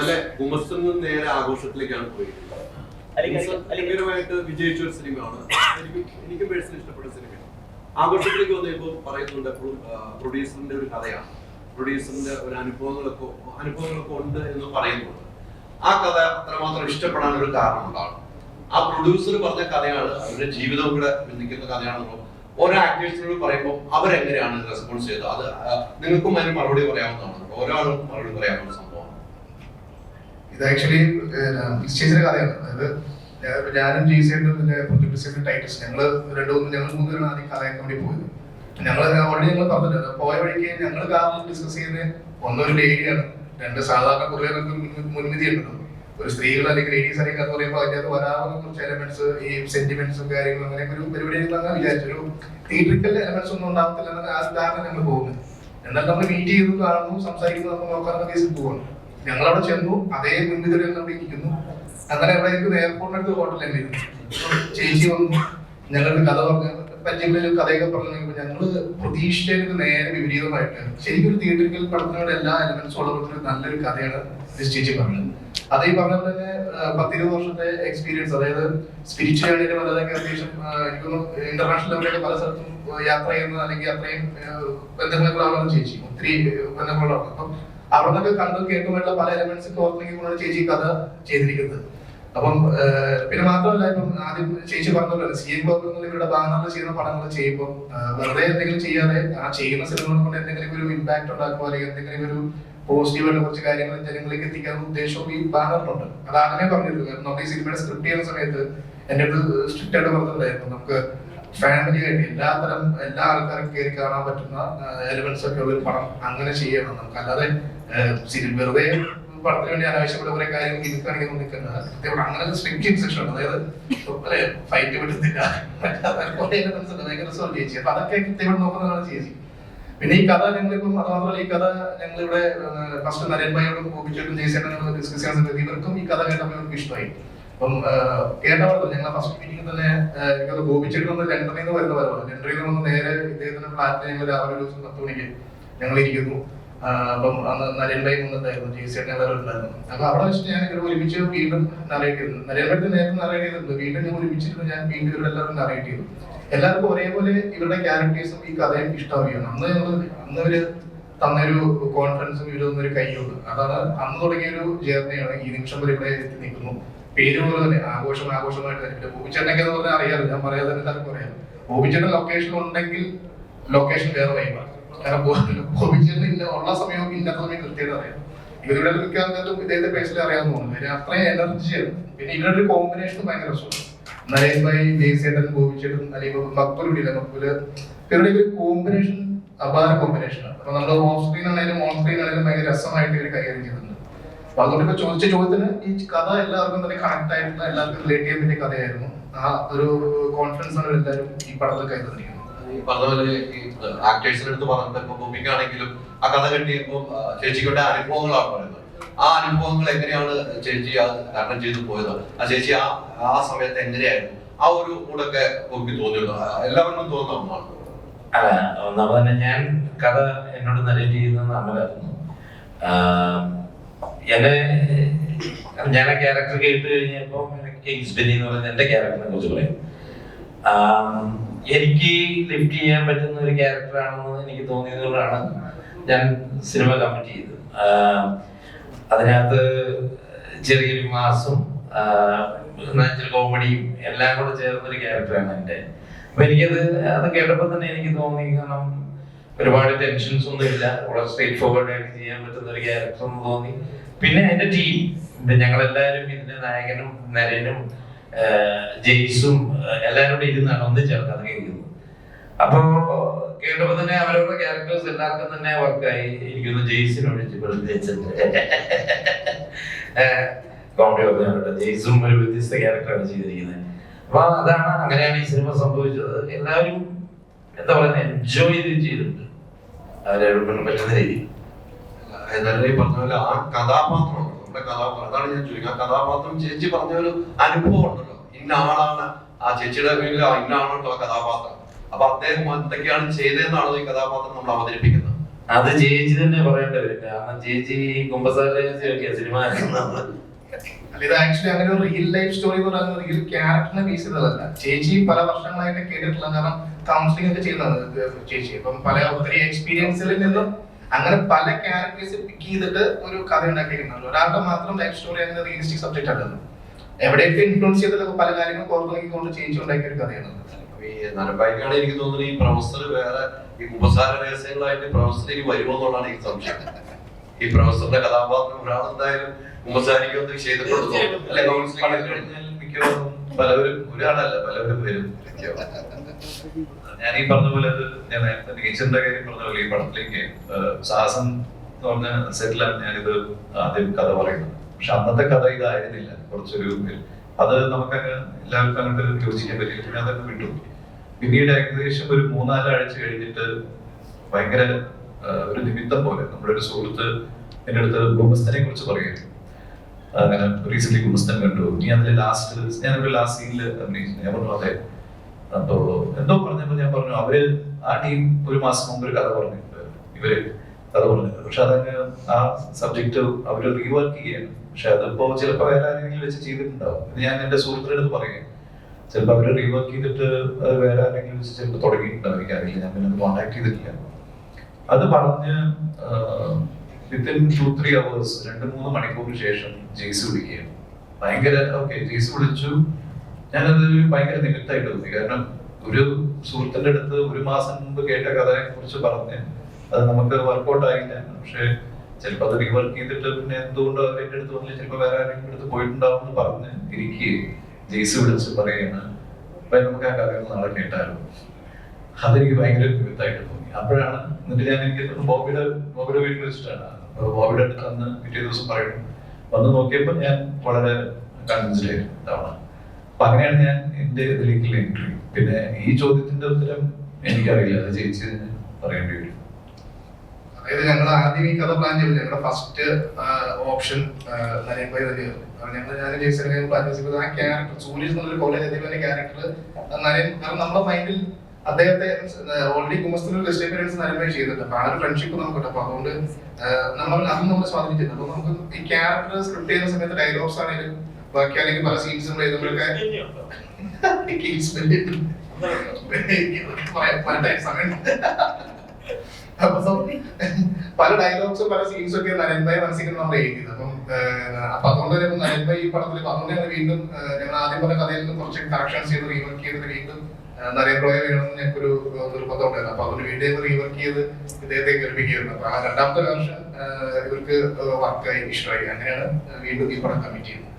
അല്ലെ ഗുമസ്തിൽ നിന്ന് നേരെ ആഘോഷത്തിലേക്കാണ് പോയിരിക്കുന്നത്. ഭയങ്കരമായിട്ട് വിജയിച്ച ഒരു സിനിമയാണ്. എനിക്കും പേഴ്സണലി ഇഷ്ടപ്പെട്ട സിനിമയാണ്. ആഘോഷത്തിലേക്ക് വന്നപ്പോൾ പറയുന്നുണ്ട് എപ്പോഴും പ്രൊഡ്യൂസറിന്റെ ഒരു കഥയാണ്, പ്രൊഡ്യൂസറിന്റെ ഒരു അനുഭവങ്ങളൊക്കെ ഉണ്ട് എന്ന് പറയുന്നുണ്ട്. ആ കഥ അത്രമാത്രം ഇഷ്ടപ്പെടാൻ ഒരു കാരണം ഉണ്ടാണ്. ആ പ്രൊഡ്യൂസർ പറഞ്ഞ കഥയാണ്, അവരുടെ ജീവിതം കൂടെ ബന്ധിക്കുന്ന കഥയാണെന്നോ ഓരോ ആക്ടേഴ്സിനോട് പറയുമ്പോൾ അവരെങ്ങനെയാണ് റെസ്പോൺസ് ചെയ്തത്, അത് നിങ്ങൾക്കും അതിന് മറുപടി പറയാവുന്നതാണ്. ഓരോന്നും മറുപടി പറയാവുന്ന സംഭവമാണ് ഇത്. ആക്ച്വലി നിശ്ചയിച്ച കഥയാണ്. അതായത് ഞാനും ജി ടൈറ്റസ് ഞങ്ങൾ മൂന്നുപേരും ആദ്യം കഥയൊക്കെ വേണ്ടി പോയത്. ഓൾറെഡി പറഞ്ഞിട്ടുണ്ട്, പോയ വഴിക്ക് ഞങ്ങൾ കാരണം ഡിസ്കസ് ചെയ്യുന്നത് ഒന്നൊരു ലേഡിയാണ്, രണ്ട് സാധാരണ കുറികൾക്ക് മുൻവിധി ഉണ്ടല്ലോ. ഒരു സ്ത്രീകൾ അല്ലെങ്കിൽ ലേഡീസ് അല്ലെങ്കിൽ എന്ന് പറയുമ്പോൾ അതിനകത്ത് വരാവുന്ന കുറച്ച് എലമെന്റ്സ്, ഈ സെന്റിമെന്റ്സും കാര്യങ്ങളും അങ്ങനെയൊക്കെ ഒരു പരിപാടികളാണ് വിചാരിച്ചു. ഒരു തിയേറ്ററിക്കൽ എലമെന്റ്സ് ഒന്നും ഉണ്ടാകത്തില്ല എന്ന ആ ധാരണ ഞങ്ങൾ പോകുന്നത്. എന്നാൽ നമ്മൾ മീറ്റ് ചെയ്തു, കാണുന്നു, സംസാരിക്കുന്നു, നമുക്ക് നോക്കാവുന്ന കേസിൽ പോകണം. ഞങ്ങളവിടെ ചെന്നു, അതേ മുൻവിധികൾ അവിടെ ഇരിക്കുന്നു. അങ്ങനെ അവിടെ എയർപോർട്ടിനടുത്ത് ഹോട്ടലിൽ ഇരുന്നു. ചേച്ചി വന്നു, ഞങ്ങളുടെ കഥ പറഞ്ഞു, പരിചയങ്ങളിൽ കഥയൊക്കെ പറഞ്ഞു. ഞങ്ങള് പ്രതീക്ഷിച്ചതിന് നേരെ വിപരീതമായിട്ട് ശരിക്കും ഒരു തിയേറ്ററിക്കൽ പടത്തിനോട് എല്ലാ എലമെന്റ്സും ഉള്ള നല്ലൊരു കഥയാണ് ചേച്ചി പറഞ്ഞത്. അത് ഈ പറഞ്ഞ പോലെ തന്നെ 10-20 വർഷത്തെ എക്സ്പീരിയൻസ്, അതായത് സ്പിരിച്വൽ ആണെങ്കിലും അതൊക്കെ അത്യാവശ്യം എനിക്കൊന്ന് ഇന്റർനാഷണൽ ലെവലിലൊക്കെ പല സ്ഥലത്തും യാത്ര ചെയ്യുന്നത് അല്ലെങ്കിൽ അത്രയും ബന്ധങ്ങളുള്ള ആളാണ് ചേച്ചി, ഒത്തിരി ബന്ധങ്ങളുള്ള. അപ്പം അവിടെ നിന്നൊക്കെ കണ്ടു കേൾക്കുമ്പോഴുള്ള പല എലമെന്റ്സ് ഓർത്തിക്കൊണ്ടാണ് ചേച്ചി കഥ ചെയ്തിരിക്കുന്നത്. അപ്പം പിന്നെ മാത്രമല്ല, ഇപ്പം ആദ്യം ചേച്ചി പറഞ്ഞല്ലോ CM ബ്ലോക്ക് ഇവരുടെ ബാനറിൽ ചെയ്യുന്ന പടങ്ങൾ ചെയ്യുമ്പോൾ വെറുതെ എന്തെങ്കിലും ചെയ്യാതെ ആ ചെയ്യുന്ന സിനിമകൾ കൊണ്ട് എന്തെങ്കിലും ഒരു ഇമ്പാക്ട് ഉണ്ടാക്കുക അല്ലെങ്കിൽ എന്തെങ്കിലും ഒരു പോസിറ്റീവായിട്ട് കുറച്ച് കാര്യങ്ങൾ ജനങ്ങളിലേക്ക് എത്തിക്കാനുള്ള ഉദ്ദേശവും ഈ ബാനറിലുണ്ട്. അത് ആദ്യമേ പറഞ്ഞിരുന്നു. കാരണം നമുക്ക് ഈ സിനിമയുടെ സ്ക്രിപ്റ്റ് ചെയ്യുന്ന സമയത്ത് എന്റെ അടുത്ത് സ്ട്രിക്റ്റ് ആയിട്ട് പറഞ്ഞിട്ടുണ്ടായിരുന്നു, നമുക്ക് ഫാമിലി ആയിട്ട് എല്ലാ ആൾക്കാരും കയറി കാണാൻ പറ്റുന്ന എലിമെന്റ്സ് ഒക്കെ ഉള്ള ഒരു പടം അങ്ങനെ ചെയ്യണം നമുക്ക്. അല്ലാതെ വെറുതെ പടത്തിന് വേണ്ടി അനാവശ്യപ്പെട്ട കുറെ കാര്യങ്ങൾ ഇരിക്കുകയാണെങ്കിൽ നിൽക്കുന്നത് അങ്ങനെ സ്ട്രിക്റ്റ് ഇൻസ്ട്രക്ഷൻ ഉണ്ട്. അതായത് ഫൈറ്റ് പറ്റുന്നില്ല, ഭയങ്കര റിസോൾവ് ചേച്ചി. അപ്പൊ അതൊക്കെ കൃത്യമായിട്ട് നോക്കുന്നതാണ് ചേച്ചി. പിന്നെ ഈ കഥ ഞങ്ങളിപ്പം അത് മാത്രമല്ല, ഈ കഥ ഞങ്ങളിവിടെ ഫസ്റ്റ് നരേൻ ഭായിയോടും ഗോപിച്ചേട്ടും ജയ്സേട്ടനും ഡിസ്കസ് ചെയ്യാൻ സമയത്ത് ഇവർക്കും ഈ കഥ കേട്ടപ്പോൾ ഇവർക്ക് ഇഷ്ടമായി. അപ്പം കേട്ടവർക്ക് ഞങ്ങൾ ഫസ്റ്റ് മീറ്റിംഗ് തന്നെ എനിക്കത് ഗോപിച്ചേട്ടൻ വന്ന് ലണ്ടനിൽ നിന്ന് വരുന്ന വരവാണ്. ലണ്ടനിൽ നിന്ന് വന്ന് നേരെ ഇദ്ദേഹത്തിന്റെ ഫ്ലാറ്റിൽ ഞങ്ങൾ രാവിലെ ഒരു ദിവസം 10 മണിക്ക് ഞങ്ങൾ ഇരിക്കുന്നു. അപ്പം അന്ന് നരേൻ ഭായി വന്നിട്ടായിരുന്നു, ജയ്സേട്ടൻ എല്ലാവരും ഉണ്ടായിരുന്നു. അപ്പൊ അവിടെ വെച്ചിട്ട് ഞാൻ ഇവർ ഒരുമിച്ച് വീണ്ടും നറേറ്റ് ചെയ്തു. നരേൻ ഭായി നേരത്തെ നറേറ്റ് ചെയ്തിട്ടുണ്ട്, വീണ്ടും ഞാൻ ഒരുമിച്ചിരുന്നു. ഞാൻ വീണ്ടും ഇവരെല്ലാവരും നറേറ്റ് ചെയ്തു. എല്ലാവർക്കും ഒരേപോലെ ഇവരുടെ ക്യാരക്ടേഴ്സും ഈ കഥയും ഇഷ്ടമാവുകയാണ്. അന്ന് ഇവര് തന്നൊരു കോൺഫിഡൻസും ഇവര് തന്നൊരു കൈയുണ്ട്. അതാണ് അന്ന് തുടങ്ങിയൊരു ജേർണിയാണ് ഈ നിമിഷം വരെ ഇവിടെ എത്തി നിൽക്കുന്നു. പേര് പോലെ തന്നെ ആഘോഷമായിട്ട് തന്നെ. ബോബിച്ചേട്ടനൊക്കെ എന്ന് പറഞ്ഞാൽ അറിയാലോ, ഞാൻ പറയാതെ തന്നെ എല്ലാവർക്കും അറിയാം. ബോബിച്ചേട്ടൻ ലൊക്കേഷൻ ഉണ്ടെങ്കിൽ ലൊക്കേഷൻ വേറെ വൈബാണ്. കാരണം ബോബിച്ചേട്ടൻ ഉള്ള സമയവും ഇല്ലാത്ത സമയം കൃത്യമായിട്ട് അറിയാം. ഇവരുടെ മിക്കവാറും ഇദ്ദേഹത്തെ പേഴ്സണലി അറിയാമെന്ന് തോന്നുന്നു. അത്രയും എനർജിയാണ്. പിന്നെ ഇവരുടെ ഒരു കോമ്പിനേഷൻ ഭയങ്കര രസമാണ്. നരേൻ ഭായി, ജയ്സേട്ടൻ, ഗോപിച്ചേട്ടൻ, അല്ലെങ്കിൽ മക്ബൂലില്ല, ഇവരുടെ ഒരു കോമ്പിനേഷൻ അപാര കോമ്പിനേഷനാണ്. അപ്പൊ നമ്മുടെ ഓഫ് സ്ക്രീൻ ആണെങ്കിലും ഓൺ സ്ക്രീൻ ആണെങ്കിലും ഭയങ്കര രസമായിട്ട് ഇവർ കൈകാര്യം ചെയ്യുന്നുണ്ട്. അപ്പൊ അതുകൊണ്ട് ഇപ്പൊ ചോദിച്ച ചോദ്യത്തിന് ഈ കഥ എല്ലാവർക്കും തന്നെ കണക്ട് ആയിട്ടുള്ള, എല്ലാവർക്കും റിലേറ്റ് ചെയ്യാൻ പറ്റിയ കഥയായിരുന്നു. ആ ഒരു കോൺഫിഡൻസ് ആണ് എല്ലാവരും ഈ പടത്തിൽ കൈവന്നിരിക്കുന്നത്. പറഞ്ഞപോലെ ഈ ആക്ടേഴ്സിന്റെ അടുത്ത് പറഞ്ഞപ്പോ ഭൂമിക്കാണെങ്കിലും ആ കഥ കെട്ടിയപ്പോ ചേച്ചിയുടെ അനുഭവങ്ങളാണ് പറയുന്നത്. ആ അനുഭവങ്ങൾ എങ്ങനെയാണ് ചേച്ചി തരണം ചെയ്തു പോയത്? ആ ചേച്ചി ആ സമയത്ത് എങ്ങനെയായിരുന്നു? ആ ഒരു കൂടൊക്കെ എനിക്ക് തോന്നിയിരുന്നു, എല്ലാവർക്കും തോന്നുന്ന ഒന്നാണ്. അല്ല, ഒന്നാമത് തന്നെ ഞാൻ കഥ എന്നോട് നരേറ്റ് ചെയ്യുന്നത് അമലായിരുന്നു. ഞാൻ ആ ക്യാരക്ടർ കേട്ട് കഴിഞ്ഞപ്പോൾ കിങ്സ് ബെന്നി എന്ന് പറയുന്നത് എന്റെ ക്യാരക്ടറിനെ കുറിച്ച് പറയും. എനിക്ക് ലിഫ്റ്റ് ചെയ്യാൻ പറ്റുന്ന ഒരു ക്യാരക്ടറാണെന്ന് എനിക്ക് തോന്നിയതുകൊണ്ടാണ് ഞാൻ സിനിമ കമ്മിറ്റ് ചെയ്തത്. അതിനകത്ത് ചെറിയൊരു മാസും കോമഡിയും എല്ലാം കൂടെ ചേർന്നൊരു ക്യാരക്ടറാണ് എൻ്റെ. അപ്പൊ അത് കേട്ടപ്പോൾ തന്നെ എനിക്ക് തോന്നി, കാരണം ഒരുപാട് ടെൻഷൻസ് ഒന്നും ഇല്ല, വളരെ സ്ട്രേറ്റ് ഫോർവേഡ് ആയിട്ട് ചെയ്യാൻ പറ്റുന്ന ഒരു ക്യാരക്ടർ എന്ന് തോന്നി. പിന്നെ എൻ്റെ ടീം, ഞങ്ങളെല്ലാവരും ഇതിന്റെ നായകനും നരനും ജെയ്സും എല്ലാവരും കൂടെ ഇരുന്നാണ് ഒന്നിച്ചാണ് കഥ കേൾക്കുന്നത്. അപ്പൊ കേട്ടപ്പോ തന്നെ അവരവരുടെ ക്യാരക്ടേഴ്സ് എല്ലാവർക്കും തന്നെ വർക്കായി. എനിക്കൊന്ന് ജെയ്സിനോട് കോമഡി പറഞ്ഞ ജെയ്സും ഒരു വ്യത്യസ്ത ക്യാരക്ടറാണ് ചെയ്തിരിക്കുന്നത്. അപ്പൊ അങ്ങനെയാണ് ഈ സിനിമ സംഭവിച്ചത്. എല്ലാവരും എന്താ പറയുക, എൻജോയ് ചെയ്തിട്ടുണ്ട് അവരെ പറ്റുന്ന രീതി. എന്നാലും ഈ പറഞ്ഞ പോലെ ആ കഥാപാത്രം, നമ്മുടെ കഥാപാത്രം, അതാണ് ഞാൻ ചോദിക്കുന്നത്. ആ കഥാപാത്രം ചേച്ചി പറഞ്ഞ ഒരു അനുഭവം ഉണ്ടല്ലോ, ഇന്ന ആളാണ് ആ ചേച്ചിയുടെ പേരിൽ ഇന്ന ആളുണ്ടോ ആ കഥാപാത്രം. അപ്പൊ അദ്ദേഹം എന്തൊക്കെയാണ് ചെയ്തതെന്നാണോ ഈ കഥാപാത്രം നമ്മൾ അവതരിപ്പിക്കുന്നത്? അത് ചേച്ചി തന്നെ പറയേണ്ടി വരും. കാരണം ചേച്ചി കുമ്പസാര സിനിമ ഇത് ആക്ച്വലി അങ്ങനെ ഒരു റിയൽ ലൈഫ് സ്റ്റോറി എന്ന് പറയുന്നത് റിയൽ ക്യാരക്ടറിനെ ബേസ് ചെയ്തതല്ല. ചേച്ചി പല വർഷങ്ങളായിട്ട് കേട്ടിട്ടുള്ള, കാരണം കൗൺസിലിംഗ് ഒക്കെ ചെയ്യുന്നത് ചേച്ചി. അപ്പം പല ഒത്തിരി എക്സ്പീരിയൻസിൽ നിന്നും അങ്ങനെ പല ക്യാരക്ടേഴ്സ് പിക്ക് ചെയ്തിട്ട് ഒരു കഥ ഉണ്ടാക്കിയിട്ടുണ്ടാവും. ഒരാളുടെ മാത്രം ലൈഫ് സ്റ്റോറി അങ്ങനെ റിയലിസ്റ്റിക് സബ്ജക്റ്റ് അല്ലത്. എവിടെയൊക്കെ ഇൻഫ്ലുവൻസ് ചെയ്തിട്ടൊക്കെ പല കാര്യങ്ങൾ പുറത്തിറക്കിക്കൊണ്ട് ചേച്ചി ഉണ്ടാക്കിയ ഒരു കഥയാണ്. ഈ നരമ്പായിക്കാണ് എനിക്ക് തോന്നുന്നത് ഈ പ്രൊഫസർ വേറെ ഈ ഉപസാര രഹസ്യങ്ങളായിട്ട് പ്രൊഫസർ ഇനി വരുമോ എന്നുള്ളതാണ് എനിക്ക് സംശയം. ഈ പ്രൊഫസറിന്റെ കഥാപാത്രം ഒരാളെന്തായാലും കുമ്പസാരിക്കൊന്നും ചെയ്തിട്ടുണ്ടോ അല്ലെ? മിക്കവാറും പലവരും, ഒരാളല്ല പലവരും വരും. ഞാൻ ഈ പറഞ്ഞ പോലെ ഞാൻ ടീച്ചറിന്റെ കാര്യം പറഞ്ഞ പോലെ ഈ പടത്തിലേക്ക് സാഹസം എന്ന് പറഞ്ഞ സെറ്റിലാണ് ഞാനിത് ആദ്യം കഥ പറയുന്നത്. പക്ഷെ അന്നത്തെ കഥ ഇതായിരുന്നില്ല. കുറച്ചൊരു അത് നമുക്ക് എല്ലാവർക്കും അങ്ങോട്ട് യോജിക്കാൻ പറ്റില്ല. പിന്നെ അതൊക്കെ വിട്ടു. പിന്നീട് ഏകദേശം ഒരു 3-4 ആഴ്ച കഴിഞ്ഞിട്ട് ഭയങ്കര ഒരു നിമിത്തം പോലെ നമ്മുടെ ഒരു സുഹൃത്ത് എന്റെ അടുത്ത് ഗുമസ്തനെ കുറിച്ച് പറയുന്നു. അങ്ങനെ റീസെന്റ് ഗുമസ്തൻ കണ്ടു, നീ അതിൽ ഞാനൊരു ലാസ്റ്റ് സീനിൽ അഭിനയിച്ചു. ഞാൻ പറഞ്ഞു അതെ. അപ്പോ എന്തോ പറഞ്ഞപ്പോ ഞാൻ പറഞ്ഞു അവര് ആ ടീം ഒരു മാസം മുമ്പ് ഒരു കഥ പറഞ്ഞിട്ടുണ്ട്, ഇവര് കഥ പറഞ്ഞിട്ടുണ്ട്. പക്ഷെ അതങ്ങ് ആ സബ്ജക്ട് അവര് റീവർക്ക് ചെയ്യാണ്. പക്ഷെ അതിപ്പോ ചിലപ്പോ വേറെ ആരെങ്കിലും വെച്ച് ചെയ്തിട്ടുണ്ടാവും. ഇത് ഞാൻ എന്റെ സുഹൃത്തിൻ്റെ അടുത്ത് പറയുകയാണ്. ചിലപ്പോൾ അവര് റീവർക്ക് ചെയ്തിട്ട് അത് വേറെ ആരെങ്കിലും വെച്ച് ചിലപ്പോൾ തുടങ്ങിയിട്ടുണ്ടാവും, എനിക്കറിയില്ല. ഞാൻ പിന്നെ കോൺടാക്ട് ചെയ്തിട്ടില്ല. അത് പറഞ്ഞ് വിത്തിൻ 2-3 hours 2-3 മണിക്കൂറിന് ശേഷം ജെയ്സ് വിളിക്കുകയാണ്. ഭയങ്കര ഓക്കെ ജെയ്സ് വിളിച്ചു. ഞാനത് ഭയങ്കര നിമിത്തമായിട്ട് തോന്നി. കാരണം ഒരു സുഹൃത്തിന്റെ അടുത്ത് ഒരു മാസം മുമ്പ് കേട്ട കഥയെ കുറിച്ച് പറഞ്ഞ് അത് നമുക്ക് വർക്ക്ഔട്ട് ആയില്ല. പക്ഷെ ചിലപ്പോൾ അത് റീവർക്ക് ചെയ്തിട്ട് പിന്നെ എന്തുകൊണ്ടോ അവർ എന്റെ അടുത്ത് വന്നില്ല, ചിലപ്പോൾ വേറെ ആരെങ്കിലും അടുത്ത് പോയിട്ടുണ്ടാവും എന്ന് പറഞ്ഞ് ഇരിക്കുകയും ജെയ്സ് വിളിച്ച് പറയുകയാണ് അപ്പൊ നമുക്ക് ആ കഥകൾ നാളെ കേട്ടാലോ. അതെനിക്ക് ഭയങ്കര നിമിത്തമായിട്ട് തോന്നി. അപ്പോഴാണ് എന്നിട്ട് ഞാൻ എനിക്ക് ബോബിയുടെ വീട്ടിൽ വെച്ചിട്ടാണ് ബോബിയുടെ അടുത്ത് അന്ന് പിറ്റേ ദിവസം പറയുന്നു. വന്ന് നോക്കിയപ്പോൾ ഞാൻ വളരെ കൺവിൻസ്ഡ് ആയിരുന്നു തവണ. അപ്പൊ അങ്ങനെയാണ് ഞാൻ എന്റെ ഇതിലേക്കുള്ള എൻട്രി. പിന്നെ ഈ ചോദ്യത്തിന്റെ ഉത്തരം എനിക്കറിയില്ല, അത് ചേച്ചി പറയേണ്ടി വരും. അതായത് ഞങ്ങൾ ആദ്യം ഈ കഥ പ്ലാൻ ചെയ്തു. ഞങ്ങളുടെ ഫസ്റ്റ് ഓപ്ഷൻ നരേൻഭായി തന്നെയായിരുന്നു. ഞാൻ ജെയ്സനെ പ്ലാൻ ചെയ്തത് ആ ക്യാരക്ടർ സൂര്യ എന്നുള്ളൊരു കോളേജ് അധ്യാപകന്റെ ക്യാരക്ടർ നരേൻ, കാരണം നമ്മുടെ മൈൻഡിൽ അദ്ദേഹത്തെ ഓൾറെഡി കുമസ്തൂർ ഗസ്റ്റ് അപ്പിയറൻസ് നരേൻഭായി ചെയ്തിട്ടുണ്ട്. അപ്പൊ ആ ഒരു ഫ്രണ്ട്ഷിപ്പ് നമുക്കുണ്ട്. അപ്പൊ അതുകൊണ്ട് അതും നമ്മളെ സ്വാധീനിച്ചിട്ടുണ്ട്. അപ്പൊ നമുക്ക് ഈ ക്യാരക്ടർ സ്ക്രിപ്റ്റ് ചെയ്യുന്ന സമയത്ത് ഡയലോഗ്സ് ആണെങ്കിലും ബാക്കി അല്ലെങ്കിൽ പല സീൻസും എഴുതുമ്പോഴൊക്കെ പല ഡയലോഗ്സും പല സീൻസും ഒക്കെ നരേൻഭായി മനസ്സിൽ നമ്മൾ എഴുതിയത്. അപ്പൊ അതുകൊണ്ട് തന്നെ നരേൻഭായി ഈ പടത്തിൽ അതുകൊണ്ട് ഞങ്ങൾ വീണ്ടും ഞങ്ങൾ ആദ്യം പറഞ്ഞ കഥയിൽ നിന്ന് കുറച്ച് കറക്ഷൻസ് ചെയ്ത് റീവർക്ക് ചെയ്തിട്ട് വീണ്ടും നരേന്ദ്രയെ വേണമെന്ന് ഞങ്ങൾക്കൊരു നിർബന്ധം ഉണ്ടായിരുന്നു. അപ്പൊ അതുകൊണ്ട് വീണ്ടും റീവർക്ക് ചെയ്ത് ഇദ്ദേഹത്തെ കേൾപ്പിക്കുകയായിരുന്നു. അപ്പൊ ആ രണ്ടാമത്തെ വേർഷൻ ഇവർക്ക് വർക്കായി ഇഷ്ടമായി. അങ്ങനെയാണ് വീണ്ടും ഈ പടം കമ്മിറ്റ് ചെയ്യുന്നത്.